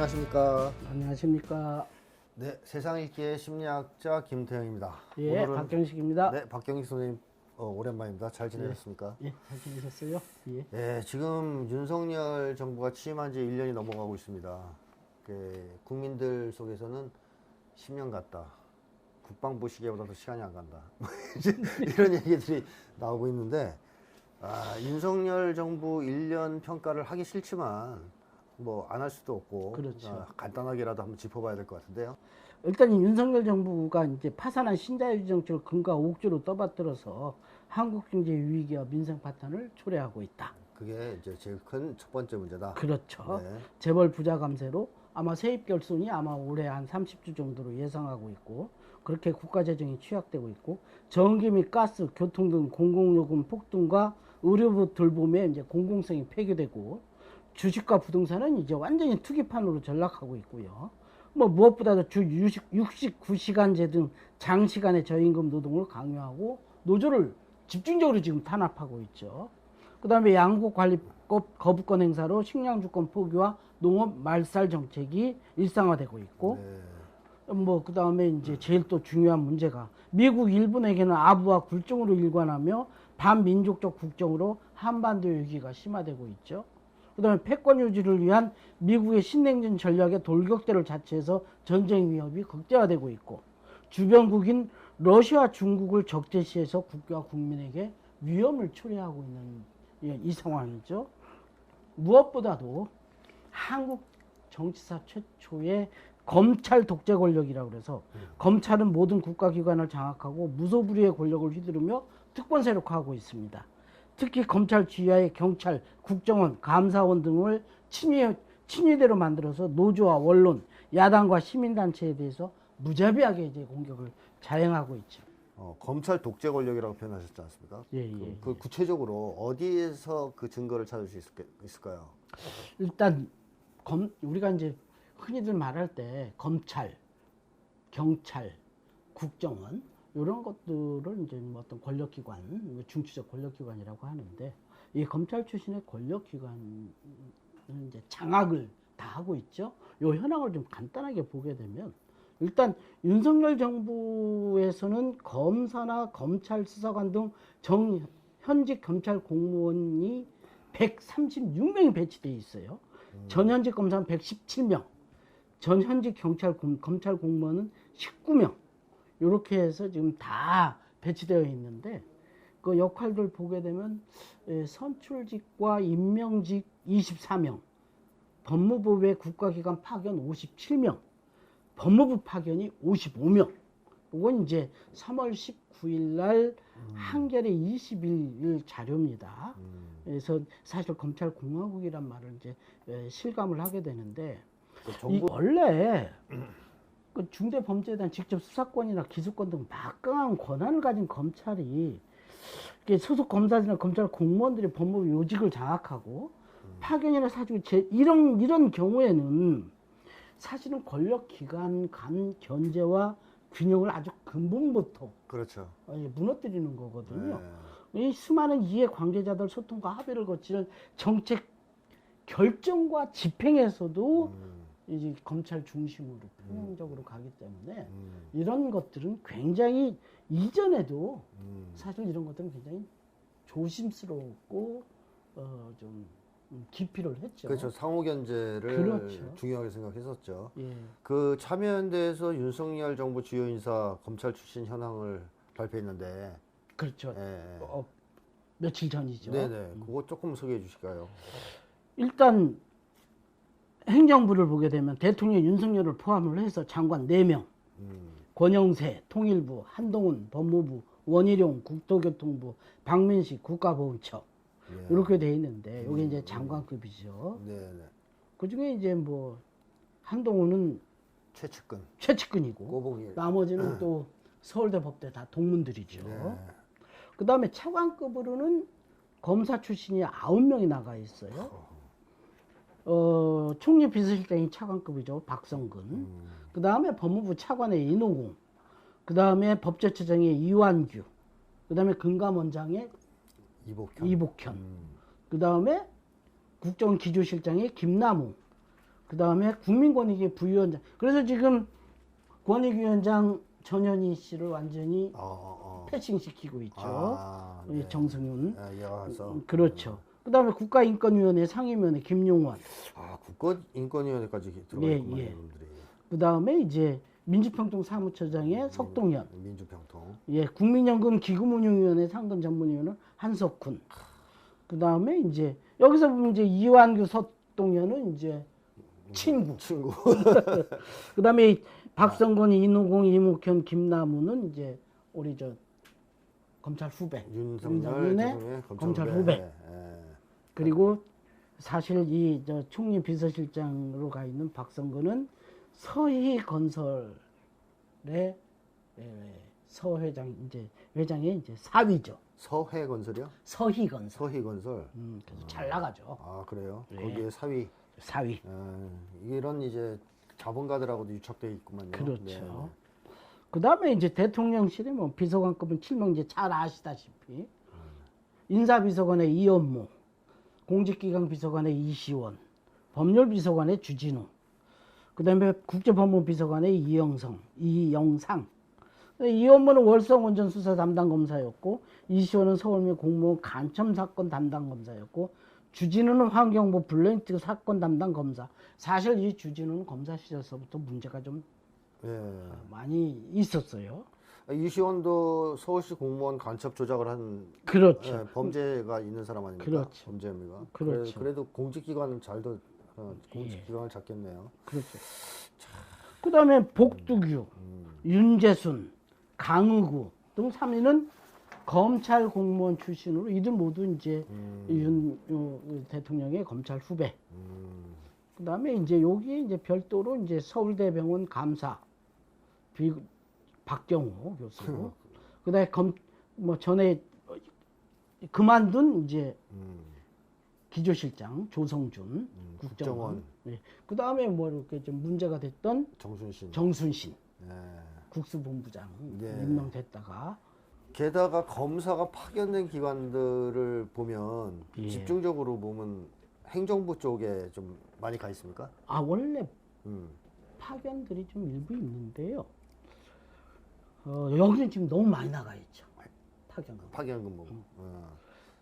안녕하십니까. 안녕하십니까. 네, 세상 읽기의 심리학자 김태형입니다. 예, 오늘은 박경식입니다. 네, 박경식 선생님 오랜만입니다. 잘 지내셨습니까? 예, 잘 지내셨어요? 예. 네, 지금 윤석열 정부가 취임한 지 1년이 넘어가고 있습니다. 국민들 속에서는 10년 같다. 국방부 시계보다도 시간이 안 간다. 이런 얘기들이 나오고 있는데, 윤석열 정부 1년 평가를 하기 싫지만 뭐 안 할 수도 없고, 그렇죠. 간단하게라도 한번 짚어봐야 될 것 같은데요. 일단 윤석열 정부가 이제 파산한 신자유주의 정책을 근거 옥조로 떠받들어서 한국 경제 위기와 민생 파탄을 초래하고 있다. 그게 이제 제일 큰 첫 번째 문제다. 그렇죠. 네. 재벌 부자 감세로 아마 세입 결손이 아마 올해 한 30조 정도로 예상하고 있고, 그렇게 국가 재정이 취약되고 있고, 전기 및 가스, 교통 등 공공요금 폭등과 의료부 돌봄에 이제 공공성이 폐기되고, 주식과 부동산은 이제 완전히 투기판으로 전락하고 있고요. 뭐 무엇보다도 주 69시간제 등 장시간의 저임금 노동을 강요하고 노조를 집중적으로 지금 탄압하고 있죠. 그 다음에 양국관리법 거부권 행사로 식량주권 포기와 농업 말살 정책이 일상화되고 있고, 뭐 그 다음에 이제 제일 또 중요한 문제가 미국 일본에게는 아부와 굴종으로 일관하며 반민족적 국정으로 한반도 위기가 심화되고 있죠. 그 다음에 패권 유지를 위한 미국의 신냉전 전략에 돌격대를 자처해서 전쟁 위협이 극대화되고 있고, 주변국인 러시아, 중국을 적재시해서 국가와 국민에게 위험을 초래하고 있는 이 상황이죠. 무엇보다도 한국 정치사 최초의 검찰 독재 권력이라고 그래서 검찰은 모든 국가기관을 장악하고 무소불위의 권력을 휘두르며 특권 세력화하고 있습니다. 특히 검찰 지하의 경찰, 국정원, 감사원 등을 친위대로 만들어서 노조와 언론, 야당과 시민단체에 대해서 무자비하게 이제 공격을 자행하고 있죠. 검찰 독재 권력이라고 표현하셨지 않습니까? 예. 구체적으로 어디에서 그 증거를 찾을 수 있을까요? 일단 우리가 이제 흔히들 말할 때 검찰, 경찰, 국정원 이런 것들을 이제 뭐 어떤 권력기관, 중추적 권력기관이라고 하는데, 이 검찰 출신의 권력기관은 이제 장악을 다 하고 있죠. 이 현황을 좀 간단하게 보게 되면, 일단 윤석열 정부에서는 검사나 검찰 수사관 등 현직 검찰 공무원이 136명이 배치되어 있어요. 전현직 검사는 117명, 전현직 검찰 공무원은 19명. 이렇게 해서 지금 다 배치되어 있는데, 그 역할들 보게 되면 선출직과 임명직 24명, 법무부 외 국가기관 파견 57명, 법무부 파견이 55명. 이건 이제 3월 19일 날 한겨레 21일 자료입니다. 그래서 사실 검찰공화국이란 말을 이제 실감을 하게 되는데, 원래 그 중대범죄에 대한 직접 수사권이나 기소권 등 막강한 권한을 가진 검찰이 소속 검사들이나 검찰 공무원들이 법무부 요직을 장악하고 파견이나 사주 이런 경우에는 사실은 권력기관 간 견제와 균형을 아주 근본부터 그렇죠. 무너뜨리는 거거든요. 이 수많은 이해 관계자들 소통과 합의를 거치는 정책 결정과 집행에서도 이제 검찰 중심으로 편향적으로 가기 때문에 이런 것들은 굉장히 이전에도 사실 이런 것들은 굉장히 조심스럽고 좀 기피를 했죠. 그렇죠. 상호 견제를 그렇죠. 중요하게 생각했었죠. 예. 그 참여연대에서 윤석열 정부 주요 인사 검찰 출신 현황을 발표했는데, 그렇죠. 며칠 전이죠. 네네. 그거 조금 소개해 주실까요? 일단 행정부를 보게 되면 대통령 윤석열을 포함을 해서 장관 4명, 권영세 통일부, 한동훈 법무부, 원희룡 국토교통부, 박민식 국가보훈처, 이렇게 돼 있는데, 여기 이제 장관급이죠. 네네. 그 중에 이제 뭐 한동훈은 최측근이고 꼬봉일. 나머지는 또 서울대 법대 다 동문들이죠. 네. 그 다음에 차관급으로는 검사 출신이 9명이 나가 있어요. 총리 비서실장이 차관급이죠. 박성근. 그 다음에 법무부 차관의 인호공. 그 다음에 법제처장의 이완규. 그 다음에 금감원장의 이복현. 그 다음에 국정기조실장의 김남우. 그 다음에 국민권익위 부위원장. 그래서 지금 권익위원장 전현희 씨를 완전히 패싱시키고 있죠. 네. 정승윤. 이어서. 그렇죠. 그 다음에 국가인권위원회 상임위원회 김용원. 국가인권위원회까지 들어가 있구만, 예. 이분들이. 그 다음에 이제 민주평통 사무처장의 석동현. 민주평통. 예, 국민연금 기금운용위원회 상근전문위원은 한석훈. 그 다음에 이제 여기서 보면 이제 이완규 석동현은 이제 친구. 그 다음에 박성건, 이노공, 이목현, 김남우는 이제 우리 저 검찰 후배. 윤석열의 검찰 후배. 예. 그리고 사실 이 저 총리 비서실장으로 가 있는 박성근은 서희건설의 서회장 이제 회장의 이제 사위죠. 서해건설이요? 서희건설. 서희건설. 그래서 잘 나가죠. 아, 그래요? 네. 거기에 사위. 사위. 이런 이제 자본가들하고도 유착되어 있구만요. 그렇죠. 네. 그 다음에 이제 대통령실에 뭐 비서관급은 칠명 잘 아시다시피 인사비서관의 이현모, 공직기강 비서관의 이시원, 법률비서관의 주진우, 그 다음에 국제법무비서관의 이영상. 이현모는 월성원전 수사 담당 검사였고, 이시원은 서울미 공무원 간첩 사건 담당 검사였고, 주진우는 환경부 블랙리스트 사건 담당 검사. 사실 이 주진우는 검사 시절서부터 문제가 좀 많이 있었어요. 이시원도 서울시 공무원 간첩 조작을 한 그렇죠. 범죄가 있는 사람 아닙니까? 그렇죠. 범죄 혐의가. 그렇죠. 그래도 공직기관은 공직기관을 잡겠네요. 그렇죠. 그 다음에 복두규, 윤재순, 강의구 등 3위는 검찰 공무원 출신으로 이들 모두 이제 윤 대통령의 검찰 후배. 그 다음에 이제 여기에 이제 별도로 이제 서울대병원 감사 박경호 교수. 그다음에 뭐 전에 그만둔 이제 기조실장 조성준 국정원. 네. 그 다음에 뭐 이렇게 좀 문제가 됐던 정순신 국수본부장 임명됐다가. 게다가 검사가 파견된 기관들을 보면 집중적으로 보면 행정부 쪽에 좀 많이 가 있습니까? 원래 파견들이 좀 일부 있는데요. 여기는 지금 너무 많이 나가 있죠. 파견 근무.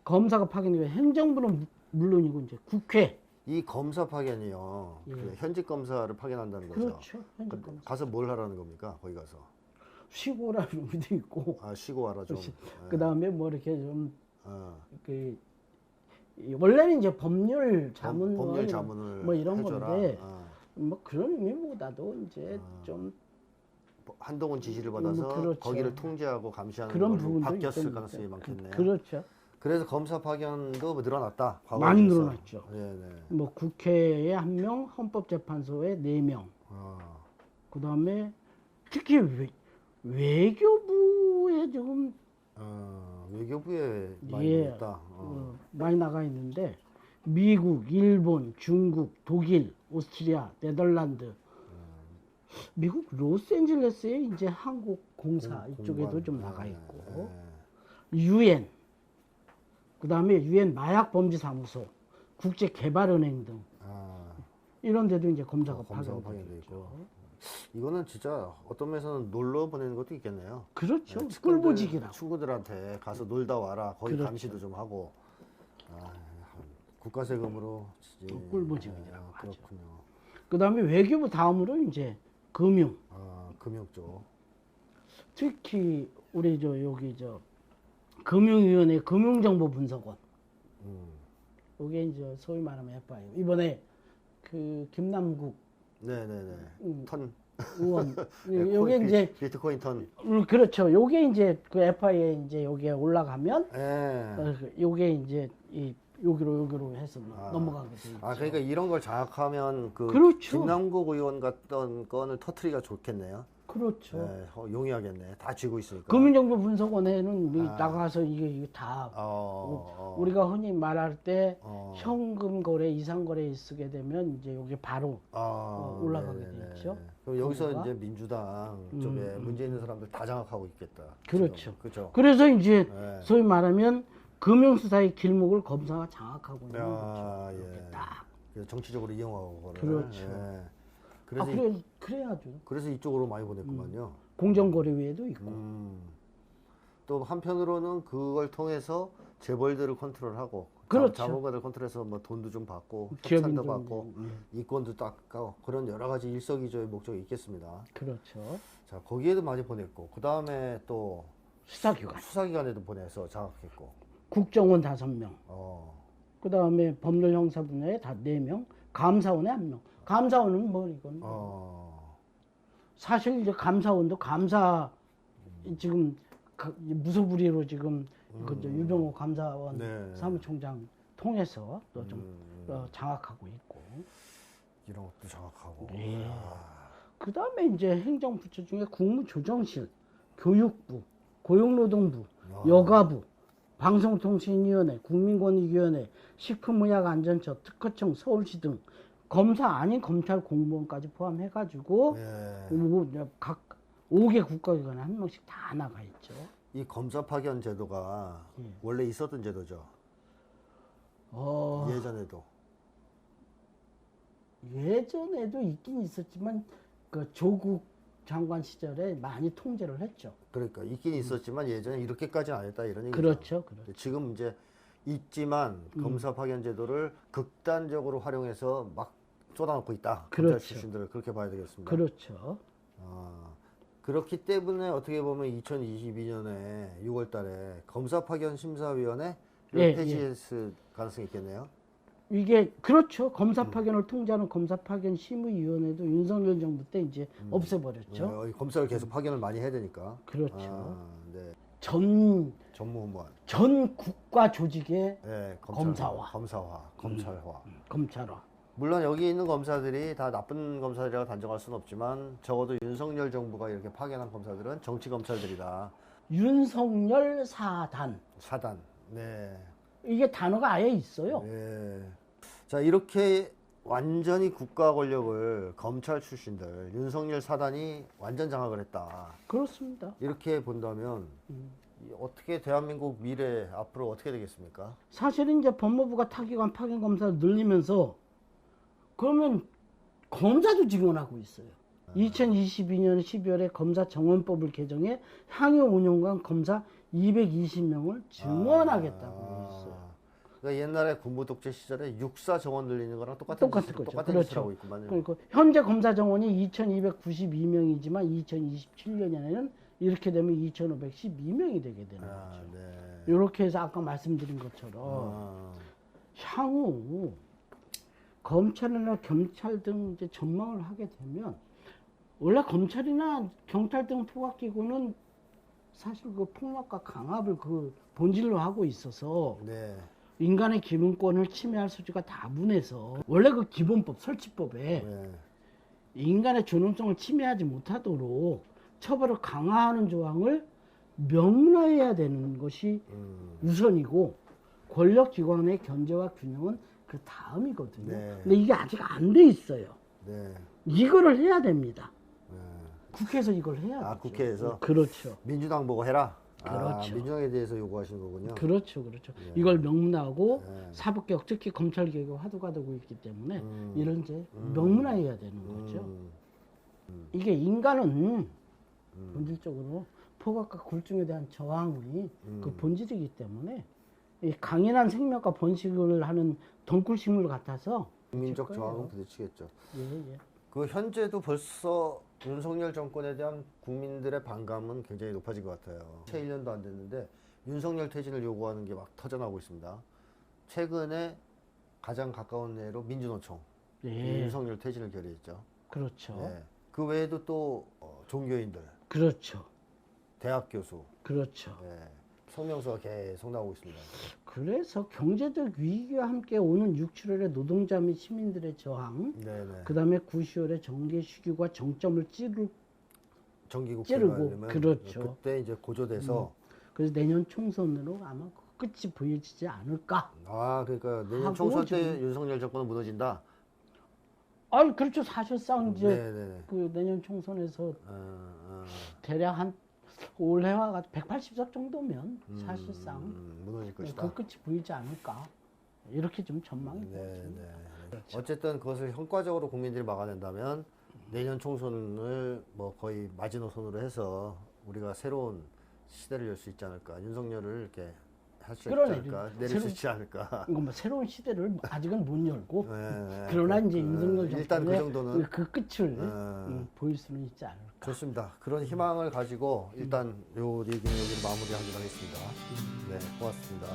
검사가 파견이고 행정부는 물론이고 이제 국회. 이 검사 파견이요. 그 현직 검사를 파견한다는 거죠. 그렇죠. 현직 검사. 가서 뭘 하라는 겁니까? 거기 가서. 쉬고 오라는 의미도 있고. 쉬고 와라 좀. 그 다음에 뭐 이렇게 좀 원래는 이제 법률 자문을 뭐 이런 해줘라. 건데 뭐 그런 의미보다도 이제 좀 한동훈 지시를 받아서 그렇죠. 거기를 통제하고 감시하는 그런 걸로 부분도 바뀌었을 가능성이 많겠네요. 그렇죠. 그래서 검사 파견도 늘어났다. 많이 늘어났죠. 네네. 뭐 국회에 1명, 헌법재판소에 4명. 그 다음에 특히 외교부에 지금 외교부에 많이 있다. 많이 나가 있는데 미국, 일본, 중국, 독일, 오스트리아, 네덜란드, 미국 로스앤젤레스에 이제 한국 공사 이쪽에도 좀 나가 있고 유엔, 그 다음에 유엔 마약범죄사무소, 국제개발은행 등 이런 데도 이제 검사가 파견되어 있고. 이거는 진짜 어떤 면에서는 놀러 보내는 것도 있겠네요. 그렇죠. 꿀보직이라고. 친구들한테 가서 놀다 와라. 거기 그렇죠. 감시도 좀 하고. 국가 세금으로 꿀보직이라고 하죠. 그렇군요. 그 다음에 외교부 다음으로 이제 금융. 금융 쪽. 특히 우리 여기 금융위원회 금융정보분석원. 이게 이제 소위 말하면 FIU. 이번에 그 김남국 네네네. 턴 의원. 요게 이제 비트코인 턴. 그렇죠. 요게 이제 그 FI에 이제 여기에 올라가면 요게 이제 여기로 해서 넘어가게 되죠. 그러니까 이런 걸 장악하면 그렇죠. 김남국 의원 같던 건을 터트리기가 좋겠네요. 그렇죠. 용이하겠네. 다 쥐고 있으니까. 금융정보분석원에는 나가서 이게 다 우리가 흔히 말할 때 현금 거래, 이상 거래에 쓰게 되면 이제 여기 바로 올라가게 되죠. 그럼 여기서 이제 민주당 쪽에 문제 있는 사람들 다 장악하고 있겠다. 그렇죠. 그렇죠. 그래서 이제 소위 말하면 금융수사의 길목을 검사가 장악하고 있는 거죠. 예. 딱 그래서 정치적으로 이용하고 그거를. 그렇죠. 예. 아, 그래서 그래야죠. 그래서 이쪽으로 많이 보냈구만요. 공정거래위에도 있고. 또 한편으로는 그걸 통해서 재벌들을 컨트롤하고 그렇죠. 자본가들 컨트롤해서 뭐 돈도 좀 받고 기업 협찬도 인정, 받고 이권도 닦고 그런 여러 가지 일석이조의 목적이 있겠습니다. 그렇죠. 자, 거기에도 많이 보냈고 그 다음에 또 수사기관. 수사기관에도 보내서 장악했고. 국정원 5명. 어. 그 다음에 법률 형사 분야에 다 4명. 감사원에 1명. 감사원은 뭐 이건. 사실 이제 감사원도 감사 지금 무소불위로 지금 그 유병호 감사원 네. 사무총장 통해서 또 좀 장악하고 있고. 이런 것도 장악하고. 예. 그 다음에 이제 행정부처 중에 국무조정실, 교육부, 고용노동부, 여가부, 방송통신위원회, 국민권익위원회, 식품의약안전처, 특허청, 서울시 등 검사 아닌 검찰 공무원까지 포함해가지고 각 5개 국가기관에 한 명씩 다 나가 있죠. 이 검사 파견 제도가 원래 있었던 제도죠. 예전에도. 예전에도 있긴 있었지만 그 조국 장관 시절에 많이 통제를 했죠. 그러니까 있긴 있었지만 예전에 이렇게까지는 안 했다 이런 얘기죠. 그렇죠. 그렇죠. 지금 이제 있지만 검사 파견 제도를 극단적으로 활용해서 막 쏟아놓고 있다. 그렇죠. 검찰 출신들을 그렇게 봐야 되겠습니다. 그렇죠. 그렇기 때문에 어떻게 보면 2022년에 6월달에 검사 파견 심사위원회를 폐지했을 가능성이 있겠네요. 이게 그렇죠. 검사 파견을 통제하는 검사 파견 심의위원회도 윤석열 정부 때 이제 없애버렸죠. 네, 검사를 계속 파견을 많이 해야 되니까. 그렇죠. 네. 전무후무한 전 국가 조직의 네, 검사화, 검찰화. 물론 여기 있는 검사들이 다 나쁜 검사들이라고 단정할 수는 없지만 적어도 윤석열 정부가 이렇게 파견한 검사들은 정치 검찰들이다. 윤석열 사단. 네. 이게 단어가 아예 있어요. 네. 자, 이렇게 완전히 국가 권력을 검찰 출신들, 윤석열 사단이 완전 장악을 했다. 그렇습니다. 이렇게 본다면 어떻게 대한민국 미래 앞으로 어떻게 되겠습니까? 사실은 이제 법무부가 타기관 파견 검사를 늘리면서 그러면 검사도 증언하고 있어요. 2022년 12월에 검사 정원법을 개정해 향후 5년간 검사 220명을 증원하겠다고 했어요. 그러니까 옛날에 군부 독재 시절에 육사 정원 늘리는 거랑 똑같은 짓을 그렇죠. 하고 있구만요. 그러니까 현재 검사 정원이 2292명이지만 2027년에는 이렇게 되면 2512명이 되게 되는 거죠. 네. 이렇게 해서 아까 말씀드린 것처럼 향후 검찰이나 경찰 등 이제 전망을 하게 되면 원래 검찰이나 경찰 등 포괄기구는 사실 그 폭력과 강압을 그 본질로 하고 있어서 네. 인간의 기본권을 침해할 소지가 다분해서 원래 그 기본법 설치법에 인간의 존엄성을 침해하지 못하도록 처벌을 강화하는 조항을 명문화해야 되는 것이 우선이고 권력기관의 견제와 균형은 그 다음이거든요. 근데 이게 아직 안 돼 있어요. 이거를 해야 됩니다. 국회에서 이걸 해야 되죠. 국회에서? 그렇죠. 민주당 보고 해라? 그렇죠. 민주당에 대해서 요구하시는 거군요. 그렇죠. 이걸 명문화하고 사법개혁, 특히 검찰개혁이 화두가 되고 있기 때문에 이런 이제 명문화해야 되는 거죠. 이게 인간은 본질적으로 포괄과 굴중에 대한 저항이 그 본질이기 때문에 이 강인한 생명과 번식을 하는 덩굴식물 같아서 국민적 저항은 부딪히겠죠. 예. 그 현재도 벌써 윤석열 정권에 대한 국민들의 반감은 굉장히 높아진 것 같아요. 채 1년도 안 됐는데 윤석열 퇴진을 요구하는 게 막 터져나오고 있습니다. 최근에 가장 가까운 예로 민주노총 윤석열 퇴진을 결의했죠. 그렇죠. 네. 그 외에도 또 종교인들, 그렇죠. 대학 교수, 그렇죠. 성명서가 계속 나오고 있습니다. 그래서 경제적 위기와 함께 오는 6, 7월의 노동자 및 시민들의 저항, 그 다음에 9, 10월의 정계 휴교가 정점을 정기국 찌르고, 그렇죠. 그때 이제 고조돼서 그래서 내년 총선으로 아마 끝이 보여지지 않을까. 그러니까 내년 총선 때 윤석열 정권은 무너진다. 그렇죠. 사실상 이제 그 내년 총선에서 대략 한 올해와 180석 정도면 사실상 무너질 것이다. 그 끝이 보이지 않을까. 이렇게 좀 전망이 되죠. 어쨌든 그것을 효과적으로 국민들이 막아낸다면 내년 총선을 뭐 거의 마지노선으로 해서 우리가 새로운 시대를 열 수 있지 않을까. 윤석열을 이렇게 할 수 있지 않을까. 내릴 수 있지 않을까. 이건 뭐 새로운 시대를 아직은 못 열고 네, 그러나 이제 윤석열 일단 그 정권의 정도는 그 끝을 보일 수는 있지 않을까. 좋습니다. 그런 희망을 가지고 일단 요 얘기는 여기로 마무리하기로 하겠습니다. 네, 고맙습니다.